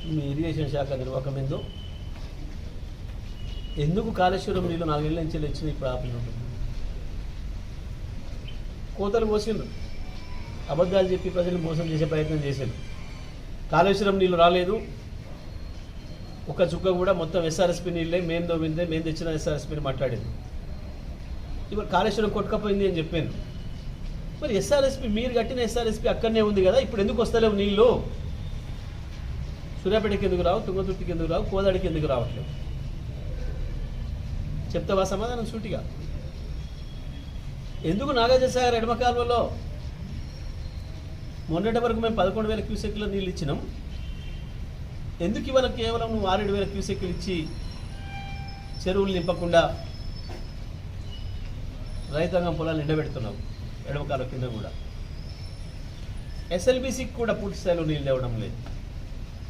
మీ irrigation శాఖ నిర్వాహకం ఏందో, ఎందుకు కాళేశ్వరం నీళ్ళు 4 ఏళ్ళ నుంచి వచ్చిన ఇప్పుడు ఆపిల్ ఉంటుంది? కోతలు పోసిండ్రు, అబద్ధాలు చెప్పి ప్రజలు మోసం చేసే ప్రయత్నం చేశారు. కాళేశ్వరం నీళ్ళు రాలేదు, ఒక చుక్క కూడా, మొత్తం ఎస్ఆర్ఎస్పీ నీళ్ళే మేము దోమిందే, మేము తెచ్చిన ఎస్ఆర్ఎస్పీని మాట్లాడింది. ఇప్పుడు కాళేశ్వరం కొట్టుకపోయింది అని చెప్పాను. మరి ఎస్ఆర్ఎస్పీ మీరు కట్టిన ఎస్ఆర్ఎస్పీ అక్కడనే ఉంది కదా, ఇప్పుడు ఎందుకు వస్తలేవు నీళ్ళు? సూర్యాపేటకి ఎందుకు రావు, తుంగతుర్తికి ఎందుకు రావు, కోదాడికి ఎందుకు రావట్లేదు? చెప్తావా సమాధానం సూటిగా? ఎందుకు నాగార్జునసాగర్ ఎడమ కాలువలో మొన్నటి వరకు మేము 11,000 క్యూసెక్ల నీళ్ళు ఇచ్చినాం, ఎందుకు ఇవాళ కేవలం నువ్వు 6,000 క్యూసెక్లు ఇచ్చి చెరువులు నింపకుండా రైతాంగం పొలాలు ఎండబెడుతున్నావు? ఎడమ కాలువ కింద కూడా ఎస్ఎల్బీసీకి కూడా పూర్తి స్థాయిలో నీళ్ళు ఇవ్వడం లేదు.